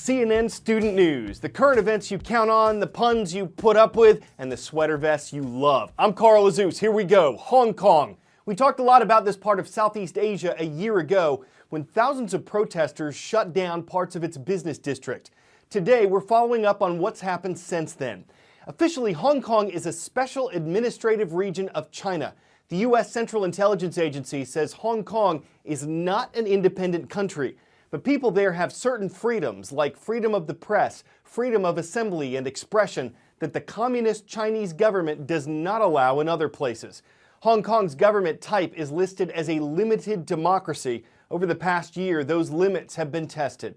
CNN Student News, the current events you count on, the puns you put up with, and the sweater vests you love. I'm Carl Azus. Here we go. Hong Kong. We talked a lot about this part of Southeast Asia a year ago when thousands of protesters shut down parts of its business district. Today, we're following up on what's happened since then. Officially, Hong Kong is a special administrative region of China. The U.S. Central Intelligence Agency says Hong Kong is not an independent country. But people there have certain freedoms, like freedom of the press, freedom of assembly and expression, that the communist Chinese government does not allow in other places. Hong Kong's government type is listed as a limited democracy. Over the past year, those limits have been tested.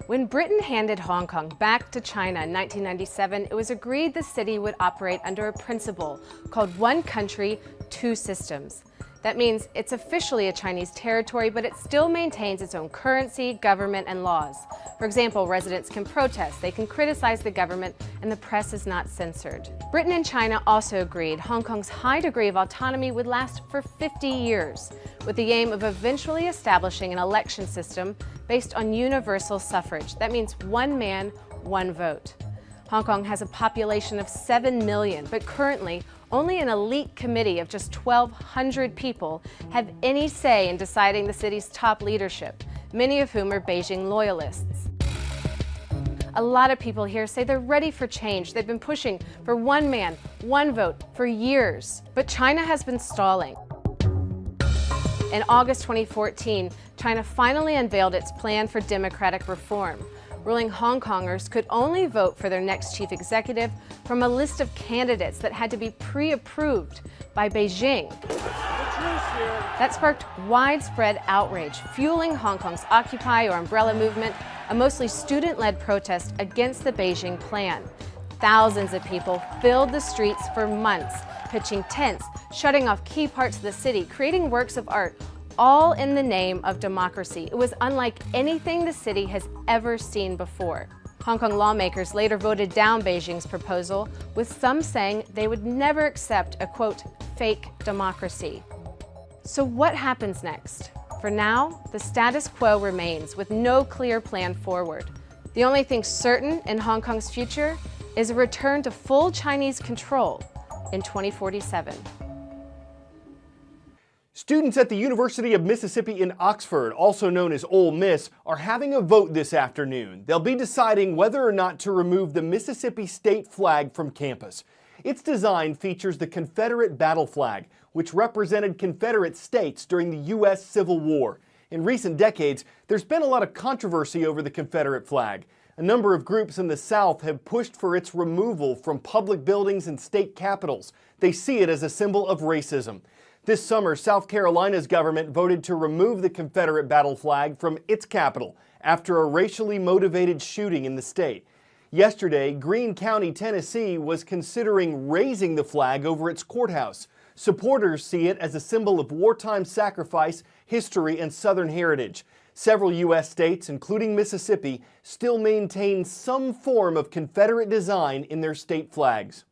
When Britain handed Hong Kong back to China in 1997, it was agreed the city would operate under a principle called one country, two systems. That means it's officially a Chinese territory, but it still maintains its own currency, government, and laws. For example, residents can protest, they can criticize the government, and the press is not censored. Britain and China also agreed Hong Kong's high degree of autonomy would last for 50 years, with the aim of eventually establishing an election system based on universal suffrage. That means one man, one vote. Hong Kong has a population of 7 million, but currently only an elite committee of just 1,200 people have any say in deciding the city's top leadership, many of whom are Beijing loyalists. A lot of people here say they're ready for change. They've been pushing for one man, one vote for years. But China has been stalling. In August 2014, China finally unveiled its plan for democratic reform, ruling Hong Kongers could only vote for their next chief executive from a list of candidates that had to be pre-approved by Beijing. That sparked widespread outrage, fueling Hong Kong's Occupy or Umbrella movement, a mostly student-led protest against the Beijing plan. Thousands of people filled the streets for months, pitching tents, shutting off key parts of the city, creating works of art, all in the name of democracy. It was unlike anything the city has ever seen before. Hong Kong lawmakers later voted down Beijing's proposal, with some saying they would never accept a, quote, fake democracy. So what happens next? For now, the status quo remains with no clear plan forward. The only thing certain in Hong Kong's future is a return to full Chinese control in 2047. Students at the University of Mississippi in Oxford, also known as Ole Miss, are having a vote this afternoon. They'll be deciding whether or not to remove the Mississippi state flag from campus. Its design features the Confederate battle flag, which represented Confederate states during the U.S. Civil War. In recent decades, there's been a lot of controversy over the Confederate flag. A number of groups in the South have pushed for its removal from public buildings and state capitals. They see it as a symbol of racism. This summer, South Carolina's government voted to remove the Confederate battle flag from its capital after a racially motivated shooting in the state. Yesterday, Greene County, Tennessee was considering raising the flag over its courthouse. Supporters see it as a symbol of wartime sacrifice, history, and Southern heritage. Several U.S. states, including Mississippi, still maintain some form of Confederate design in their state flags.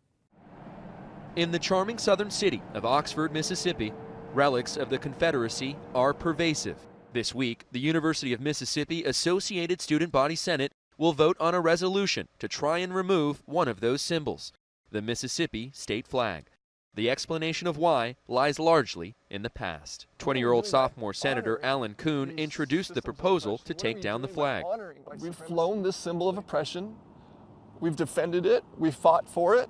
In the charming southern city of Oxford, Mississippi, relics of the Confederacy are pervasive. This week, the University of Mississippi Associated Student Body Senate will vote on a resolution to try and remove one of those symbols, the Mississippi state flag. The explanation of why lies largely in the past. 20-year-old sophomore Senator Alan Kuhn introduced the proposal to take down the flag. We've flown this symbol of oppression. We've defended it. We've fought for it.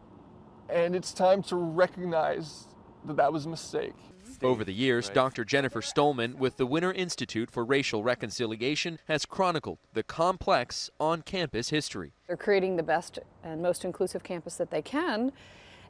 And it's time to recognize that that was a mistake. Over the years, Dr. Jennifer Stolman with the Winter Institute for Racial Reconciliation has chronicled the complex on-campus history. They're creating the best and most inclusive campus that they can,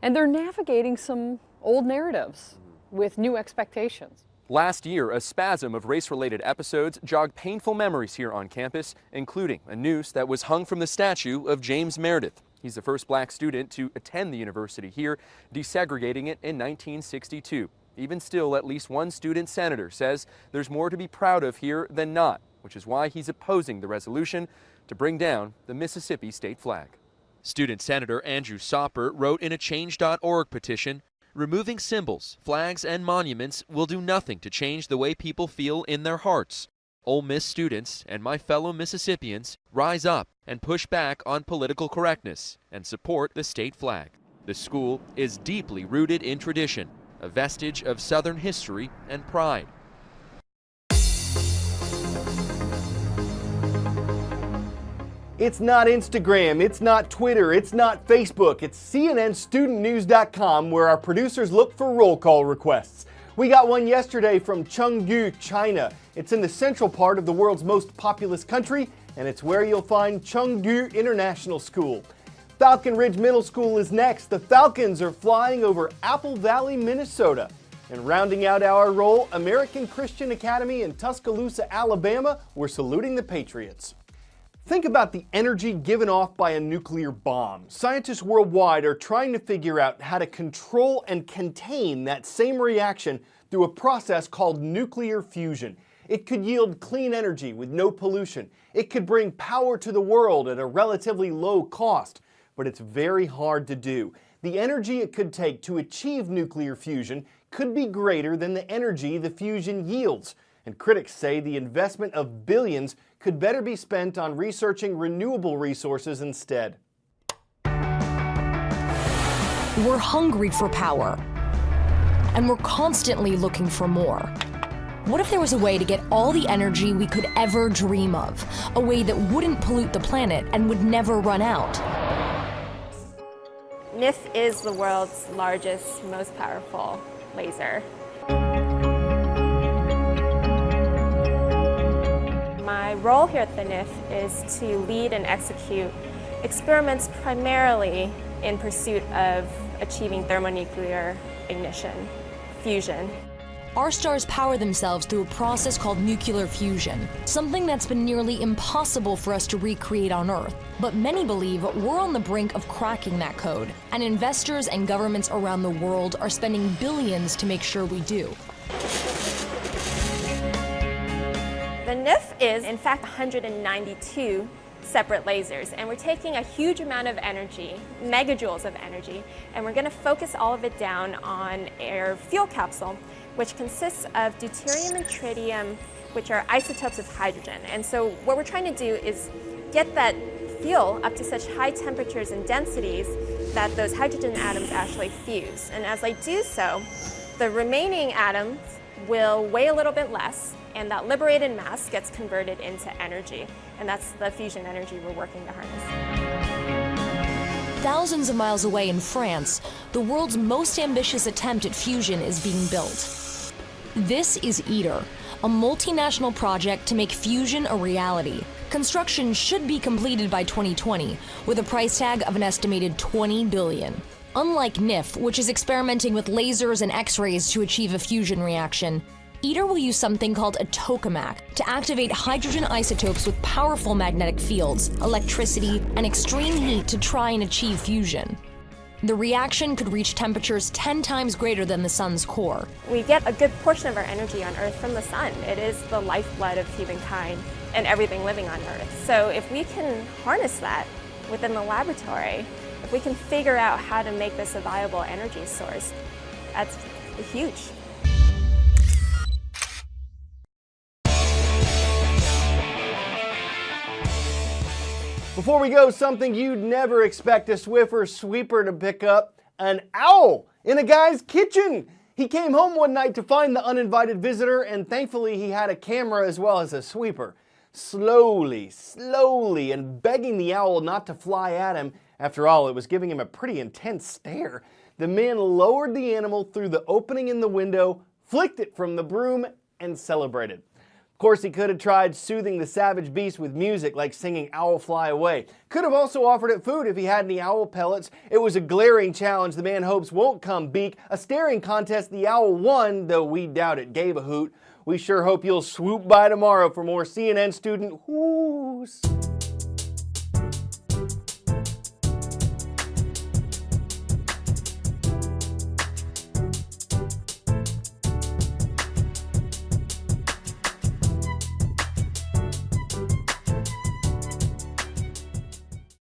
and they're navigating some old narratives with new expectations. Last year, a spasm of race-related episodes jogged painful memories here on campus, including a noose that was hung from the statue of James Meredith. He's the first black student to attend the university here, desegregating it in 1962. Even still, at least one student senator says there's more to be proud of here than not, which is why he's opposing the resolution to bring down the Mississippi state flag. Student Senator Andrew Sopper wrote in a Change.org petition, "Removing symbols, flags, and monuments will do nothing to change the way people feel in their hearts. Ole Miss students and my fellow Mississippians rise up and push back on political correctness and support the state flag. The school is deeply rooted in tradition, a vestige of Southern history and pride. It's not Instagram, it's not Twitter, it's not Facebook, it's CNNStudentNews.com, where our producers look for roll call requests. We got one yesterday from Chengdu, China. It's in the central part of the world's most populous country, and it's where you'll find Chengdu International School. Falcon Ridge Middle School is next. The Falcons are flying over Apple Valley, Minnesota. And rounding out our roll, American Christian Academy in Tuscaloosa, Alabama, we're saluting the Patriots. Think about the energy given off by a nuclear bomb. Scientists worldwide are trying to figure out how to control and contain that same reaction through a process called nuclear fusion. It could yield clean energy with no pollution. It could bring power to the world at a relatively low cost, but it's very hard to do. The energy it could take to achieve nuclear fusion could be greater than the energy the fusion yields. And critics say the investment of billions could better be spent on researching renewable resources instead. We're hungry for power, and we're constantly looking for more. What if there was a way to get all the energy we could ever dream of? A way that wouldn't pollute the planet and would never run out? NIF is the world's largest, most powerful laser. My role here at the NIF is to lead and execute experiments primarily in pursuit of achieving thermonuclear ignition, fusion. Our stars power themselves through a process called nuclear fusion, something that's been nearly impossible for us to recreate on Earth. But many believe we're on the brink of cracking that code, and investors and governments around the world are spending billions to make sure we do. The NIF is, in fact, 192 separate lasers, and we're taking a huge amount of energy, megajoules of energy, and we're going to focus all of it down on our fuel capsule, which consists of deuterium and tritium, which are isotopes of hydrogen. And so what we're trying to do is get that fuel up to such high temperatures and densities that those hydrogen atoms actually fuse. And as they do so, the remaining atoms will weigh a little bit less, and that liberated mass gets converted into energy. And that's the fusion energy we're working to harness. Thousands of miles away in France, the world's most ambitious attempt at fusion is being built. This is ITER, a multinational project to make fusion a reality. Construction should be completed by 2020, with a price tag of an estimated $20 billion. Unlike NIF, which is experimenting with lasers and X-rays to achieve a fusion reaction, ITER will use something called a tokamak to activate hydrogen isotopes with powerful magnetic fields, electricity, and extreme heat to try and achieve fusion. The reaction could reach temperatures 10 times greater than the sun's core. We get a good portion of our energy on Earth from the sun. It is the lifeblood of humankind and everything living on Earth. So if we can harness that within the laboratory, if we can figure out how to make this a viable energy source, that's huge. Before we go, something you'd never expect a Swiffer sweeper to pick up: an owl in a guy's kitchen. He came home one night to find the uninvited visitor, and thankfully he had a camera as well as a sweeper. Slowly, and begging the owl not to fly at him, after all, it was giving him a pretty intense stare, the man lowered the animal through the opening in the window, flicked it from the broom, and celebrated. Of course, he could have tried soothing the savage beast with music, like singing "Owl Fly Away." Could have also offered it food if he had any owl pellets. It was a glaring challenge the man hopes won't come beak. A staring contest the owl won, though we doubt it gave a hoot. We sure hope you'll swoop by tomorrow for more CNN Student Whoos.